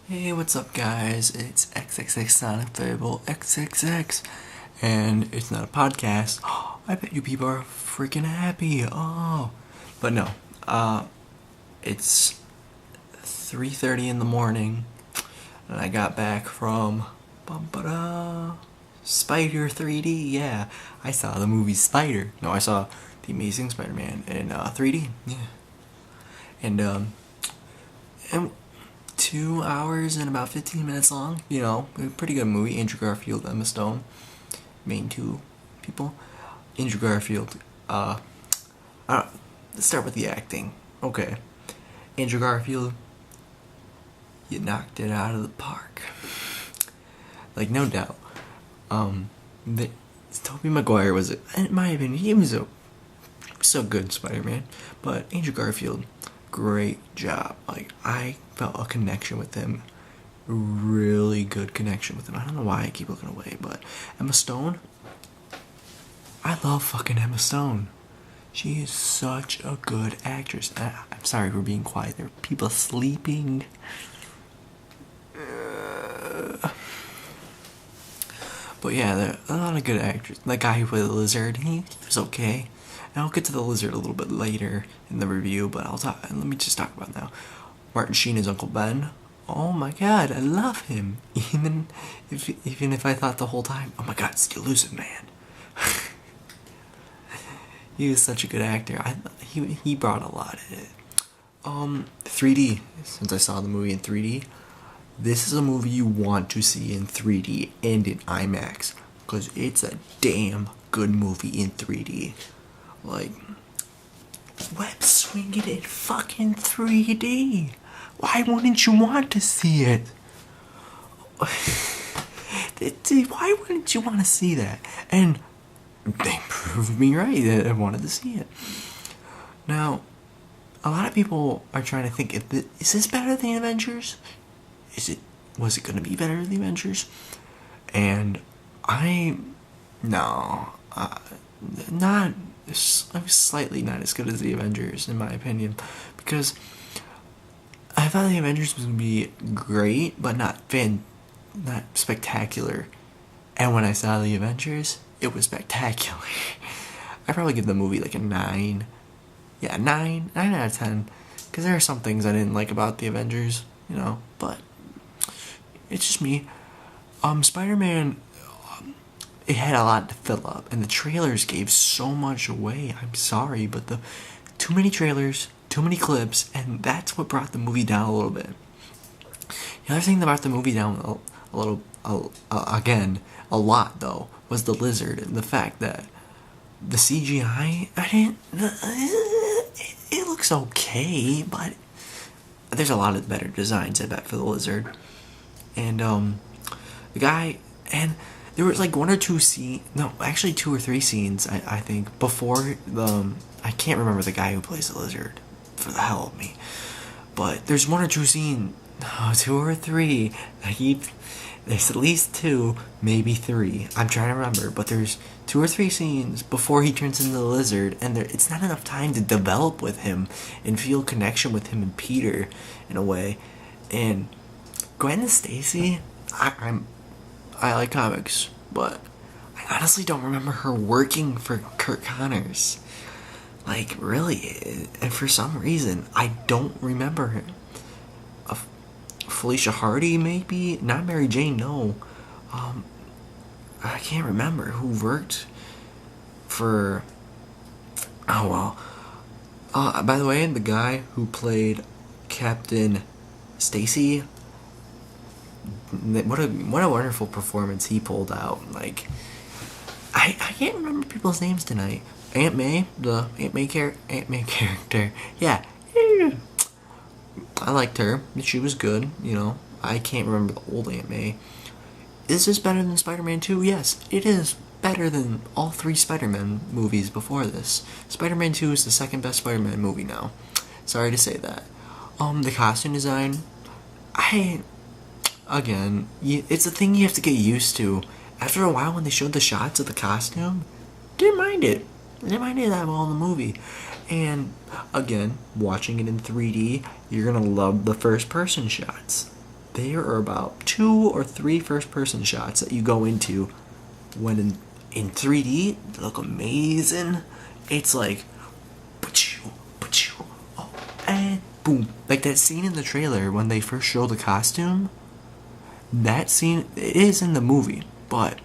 Hey, what's up, guys? It's XXX Sonic Fable XXX, and it's not a podcast. I bet you people are freaking happy. But no, it's 3:30 in the morning, and I got back from Spider 3D. Yeah, I saw the movie Spider. No, I saw the Amazing Spider-Man in 3D. Yeah, and 2 hours and about 15 minutes long. You know, a pretty good movie. Andrew Garfield, Emma Stone, main two people. Andrew Garfield. I don't, let's start with the acting. Okay, Andrew Garfield, you knocked it out of the park. Like, no doubt. The, Tobey Maguire was, in my opinion, he was so good Spider-Man, but Andrew Garfield, great job. Like, I felt a connection with him, really good connection with him. I don't know why I keep looking away, but Emma Stone, I love fucking Emma Stone. She is such a good actress. I'm sorry for being quiet. There are people sleeping. But yeah, there are a lot of good actors. The guy who played the lizard, he was okay. And I'll get to the lizard a little bit later in the review, but let me just talk about it now. Martin Sheen as Uncle Ben. Oh my god, I love him. Even if I thought the whole time, oh my god, it's the elusive man. He was such a good actor. He brought a lot in it. 3D. Since I saw the movie in 3D, this is a movie you want to see in 3D and in IMAX, because it's a damn good movie in 3D. Like, web swinging in fucking 3D. Why wouldn't you want to see it? Why wouldn't you want to see that? And they proved me right that I wanted to see it. Now, a lot of people are trying to think, is this better than the Avengers? Was it going to be better than the Avengers? And no, not slightly not as good as the Avengers in my opinion, because I thought the Avengers was going to be great, but not spectacular. And when I saw the Avengers, it was spectacular. I probably give the movie like a 9. Yeah, 9 out of 10. Because there are some things I didn't like about the Avengers, but it's just me. Spider-Man, it had a lot to fill up, and the trailers gave so much away. I'm sorry, but too many trailers, too many clips, and that's what brought the movie down a little bit. The other thing that brought the movie down a lot though, was the lizard, and the fact that the CGI, it looks okay, but there's a lot of better designs, I bet, for the lizard. And the guy, and there was like one or two scenes, no, actually 2 or 3 scenes, I think, before I can't remember the guy who plays the lizard for the hell of me, but there's 1 or 2 scenes, 2 or 3, there's at least 2, maybe 3, I'm trying to remember, but there's 2 or 3 scenes before he turns into the lizard, and it's not enough time to develop with him and feel connection with him and Peter in a way. And Gwen Stacy, I like comics, but I honestly don't remember her working for Kurt Connors. Like, really, and for some reason, I don't remember her. Felicia Hardy, maybe? Not Mary Jane, no. I can't remember who worked for... Oh, well. By the way, the guy who played Captain Stacy, what a wonderful performance he pulled out. Like, I can't remember people's names tonight. Aunt May, the Aunt May character. Yeah. I liked her. She was good, I can't remember the old Aunt May. Is this better than Spider-Man 2? Yes, it is better than all 3 Spider-Man movies before this. Spider-Man 2 is the second best Spider-Man movie now. Sorry to say that. The costume design, it's a thing you have to get used to. After a while, when they showed the shots of the costume, didn't mind it. I didn't mind it that well in the movie. And again, watching it in 3D, you're gonna love the first person shots. there are about 2 or 3 first-person shots that you go into when in 3D. They look amazing. It's like, oh, and boom. Like that scene in the trailer when they first show the costume. That scene, it is in the movie, but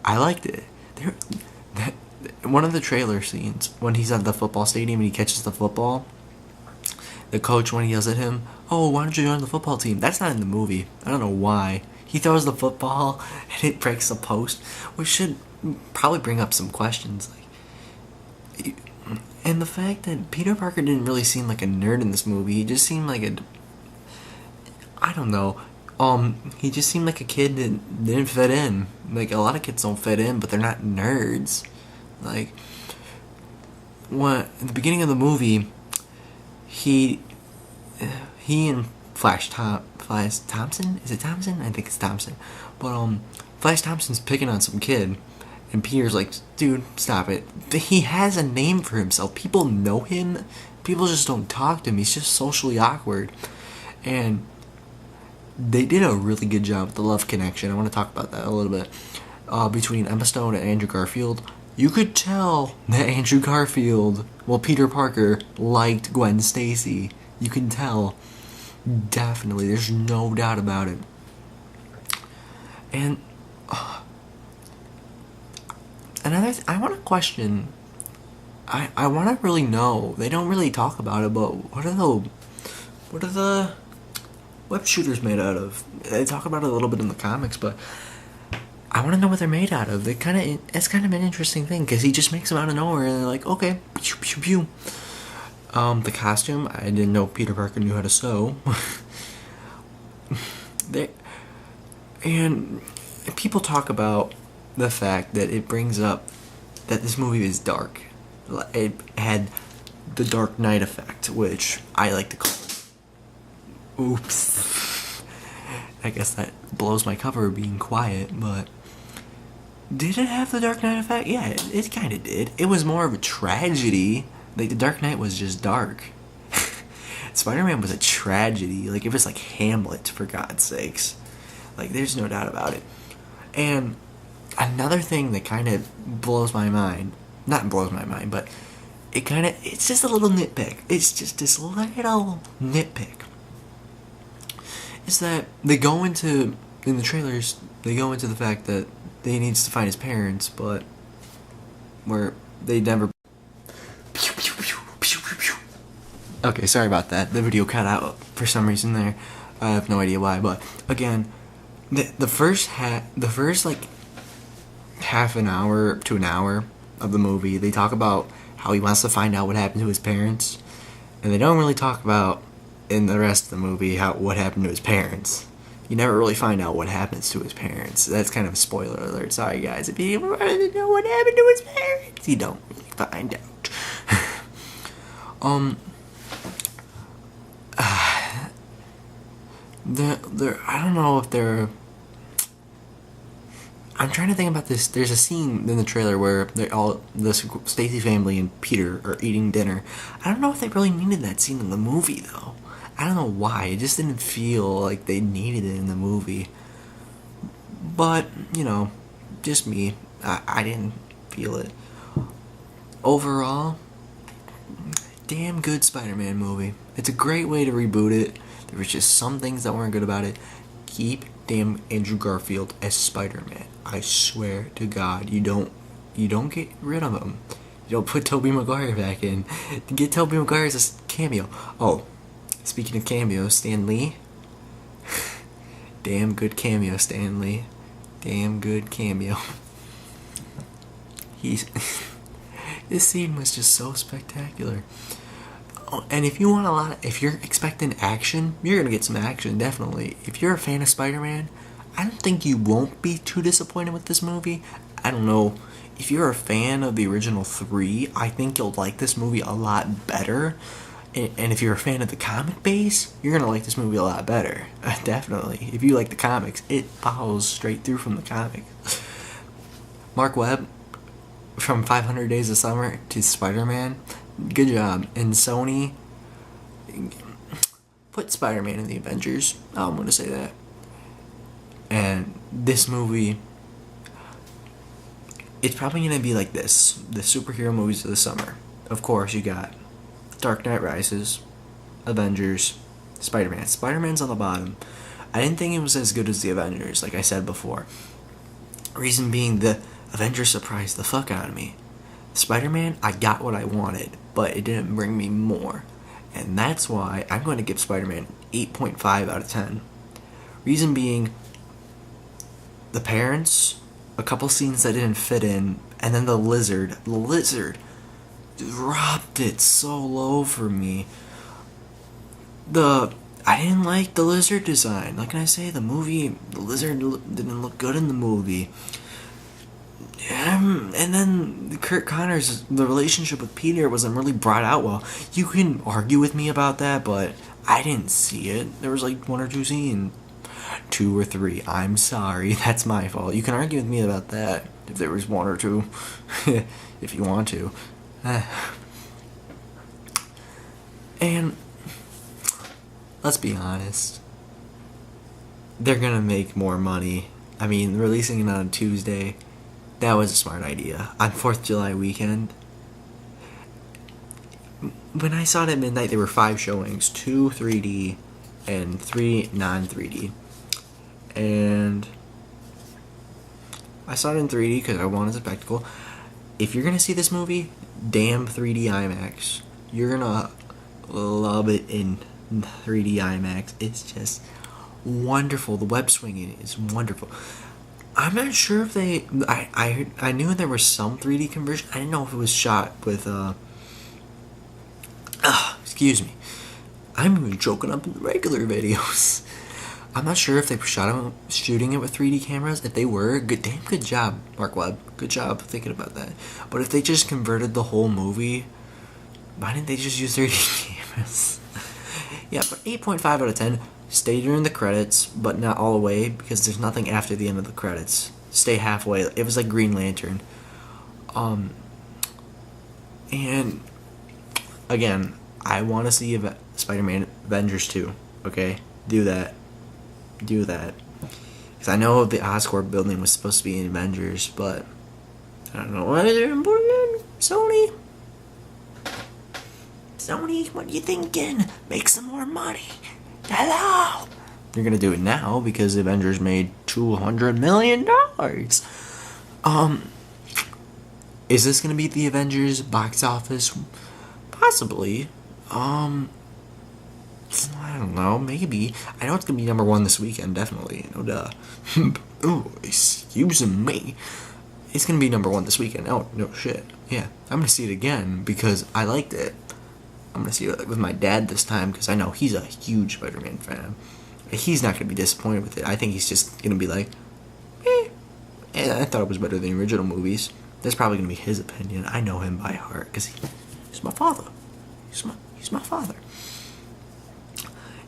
I liked it. One of the trailer scenes when he's at the football stadium and he catches the football, the coach, when he yells at him, "Oh, why don't you join the football team?" That's not in the movie. I don't know why. He throws the football and it breaks the post, which should probably bring up some questions. And the fact that Peter Parker didn't really seem like a nerd in this movie. He just seemed like I don't know. He just seemed like a kid that didn't fit in. Like, a lot of kids don't fit in, but they're not nerds. Like, at the beginning of the movie, he and Flash Thompson? Is it Thompson? I think it's Thompson. But, Flash Thompson's picking on some kid, and Peter's like, dude, stop it. He has a name for himself. People know him. People just don't talk to him. He's just socially awkward. And they did a really good job with the love connection. I want to talk about that a little bit. Between Emma Stone and Andrew Garfield. You could tell that Andrew Garfield, Peter Parker, liked Gwen Stacy. You can tell. Definitely. There's no doubt about it. And I want to question. I want to really know. They don't really talk about it, but what are the web shooters made out of? They talk about it a little bit in the comics, but I want to know what they're made out of. It's kind of an interesting thing, because he just makes them out of nowhere, and they're like, okay, pew, pew, pew. The costume, I didn't know Peter Parker knew how to sew. And people talk about the fact that it brings up that this movie is dark. It had the Dark Knight effect, which I like to call it. Oops. I guess that blows my cover being quiet, but did it have the Dark Knight effect? Yeah, it kind of did. It was more of a tragedy. Like, the Dark Knight was just dark. Spider-Man was a tragedy. Like, it was like Hamlet, for God's sakes. Like, there's no doubt about it. And another thing that kind of blows my mind, not blows my mind, but it's just a little nitpick. It's just this little nitpick. Is that they go into, in the trailers, they go into the fact that they needs to find his parents, but where they never. Okay, sorry about that. The video cut out for some reason there. I have no idea why, but again, the first like half an hour to an hour of the movie, they talk about how he wants to find out what happened to his parents, and they don't really talk about in the rest of the movie what happened to his parents. You never really find out what happens to his parents. That's kind of a spoiler alert. Sorry guys, if you want to know what happened to his parents, you don't really find out. I don't know if they're. I'm trying to think about this. There's a scene in the trailer where the Stacy family and Peter are eating dinner. I don't know if they really needed that scene in the movie though. I don't know why. It just didn't feel like they needed it in the movie. But, just me. I didn't feel it. Overall, damn good Spider-Man movie. It's a great way to reboot it. There was just some things that weren't good about it. Keep damn Andrew Garfield as Spider-Man. I swear to God, you don't get rid of him. You don't put Tobey Maguire back in. Get Tobey Maguire as a cameo. Oh, speaking of cameos, Stan Lee. Damn good cameo, Stan Lee. Damn good cameo. This scene was just so spectacular. Oh, and if you're expecting action, you're gonna get some action, definitely. If you're a fan of Spider-Man, I don't think you won't be too disappointed with this movie. I don't know. If you're a fan of the original 3, I think you'll like this movie a lot better. And if you're a fan of the comic base, you're gonna like this movie a lot better. Definitely. If you like the comics, it follows straight through from the comics. Mark Webb, from 500 Days of Summer to Spider-Man, good job. And Sony, put Spider-Man in the Avengers. I'm gonna say that. And this movie, it's probably gonna be like this: the superhero movies of the summer. Of course, you got Dark Knight Rises, Avengers, Spider-Man. Spider-Man's on the bottom. I didn't think it was as good as the Avengers, like I said before. Reason being, the Avengers surprised the fuck out of me. Spider-Man, I got what I wanted, but it didn't bring me more. And that's why I'm going to give Spider-Man 8.5 out of 10. Reason being, the parents, a couple scenes that didn't fit in, and then the lizard. The lizard dropped it so low for me. I didn't like the lizard design. Like I say, the lizard didn't look good in the movie. And then Kurt Connor's, the relationship with Peter wasn't really brought out well. You can argue with me about that, but I didn't see it. There was like 1 or 2 scenes. 2 or 3. I'm sorry. That's my fault. You can argue with me about that if there was 1 or 2. If you want to. And let's be honest, they're gonna make more money. I mean, releasing it on Tuesday, that was a smart idea. On 4th of July weekend, when I saw it at midnight, there were 5 showings, 2 3D and 3 non-3D. And I saw it in 3D because I wanted the spectacle. If you're gonna see this movie, damn 3D IMAX. You're gonna love it in 3D IMAX. It's just wonderful. The web swinging is wonderful. I'm not sure if they. I knew there was some 3D conversion. I didn't know if it was shot with. Excuse me. I'm even joking up in the regular videos. I'm not sure if they were shooting it with 3D cameras. If they were, good job, Mark Webb. Good job thinking about that. But if they just converted the whole movie, why didn't they just use 3D cameras? Yeah, but 8.5 out of 10. Stay during the credits, but not all the way, because there's nothing after the end of the credits. Stay halfway. It was like Green Lantern. And again, I want to see Spider-Man Avengers 2. Okay, do that. Because I know the Oscorp building was supposed to be in Avengers, but I don't know why they're putting in Sony. Sony, what are you thinking? Make some more money. Hello. You're gonna do it now because Avengers made $200 million. Is this gonna beat the Avengers box office? Possibly. I don't know, maybe. I know it's gonna be number 1 this weekend, definitely. No duh. Oh, excuse me. It's gonna be number 1 this weekend. Oh, no shit. Yeah, I'm gonna see it again because I liked it. I'm gonna see it with my dad this time because I know he's a huge Spider-Man fan. He's not gonna be disappointed with it. I think he's just gonna be like, and I thought it was better than the original movies. That's probably gonna be his opinion. I know him by heart because he's my father. He's my father.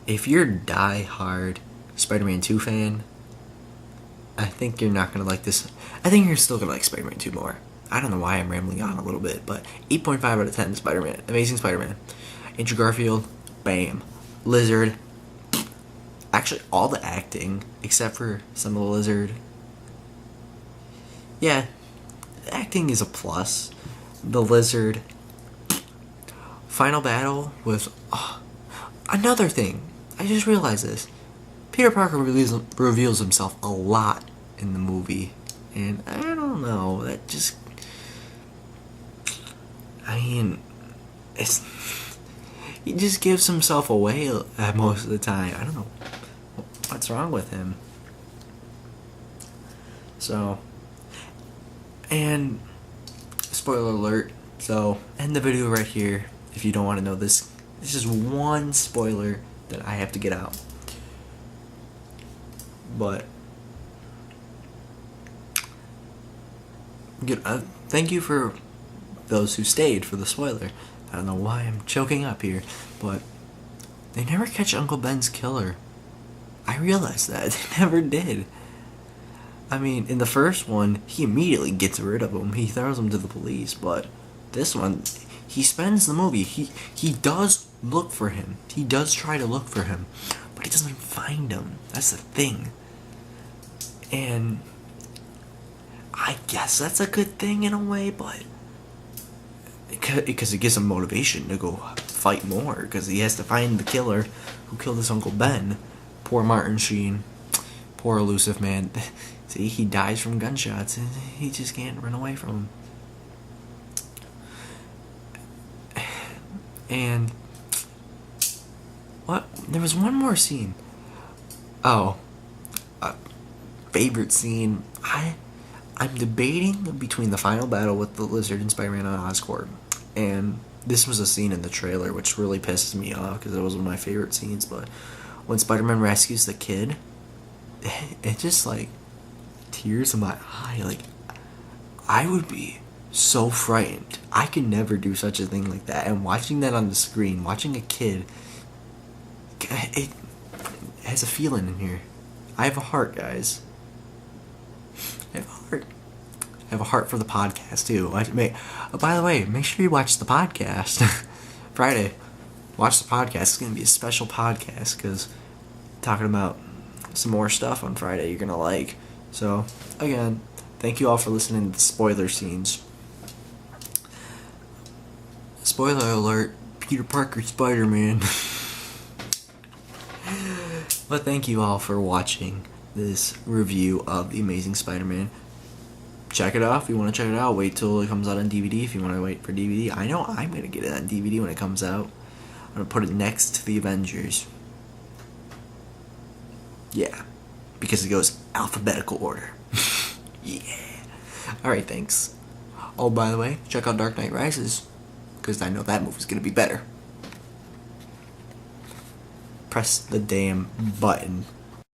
If you're a die-hard Spider-Man 2 fan, I think you're not gonna like this. I think you're still gonna like Spider-Man 2 more. I don't know why I'm rambling on a little bit, but 8.5 out of 10 Spider-Man. Amazing Spider-Man. Andrew Garfield, bam. Lizard. Actually, all the acting, except for some of the Lizard. Yeah, the acting is a plus. The Lizard. Final battle with... another thing. I just realized this. Peter Parker reveals himself a lot in the movie. And I don't know, that just... I mean, he just gives himself away most of the time. I don't know what's wrong with him. So, and spoiler alert. So, end the video right here if you don't want to know this. This is one spoiler that I have to get out. But thank you for those who stayed for the spoiler. I don't know why I'm choking up here, but they never catch Uncle Ben's killer. I realized that. They never did. I mean, in the first one, he immediately gets rid of him. He throws him to the police, but this one, he spends the movie. He does look for him. He does try to look for him, but he doesn't find him. That's the thing. And I guess that's a good thing in a way, but because it gives him motivation to go fight more, because he has to find the killer who killed his Uncle Ben. Poor Martin Sheen. Poor elusive man. See, he dies from gunshots and he just can't run away from them. And what? There was one more scene. Oh, favorite scene. I'm debating between the final battle with the Lizard and Spider-Man on Oscorp, and this was a scene in the trailer which really pisses me off because it was one of my favorite scenes. But when Spider-Man rescues the kid, it just like tears in my eye. Like, I would be so frightened. I could never do such a thing like that. And watching that on the screen, watching a kid, it has a feeling in here. I have a heart, guys. I have a heart. I have a heart for the podcast too. By the way, make sure you watch the podcast Friday. Watch the podcast. It's gonna be a special podcast because talking about some more stuff on Friday you're gonna like. So again, thank you all for listening to the spoiler scenes. Spoiler alert: Peter Parker, Spider-Man. But thank you all for watching this review of The Amazing Spider-Man. Check it out if you want to check it out. Wait till it comes out on DVD if you want to wait for DVD. I know I'm going to get it on DVD when it comes out. I'm going to put it next to the Avengers. Yeah. Because it goes alphabetical order. Yeah. Alright, thanks. Oh, by the way, check out Dark Knight Rises. Because I know that movie's going to be better. Press the damn button.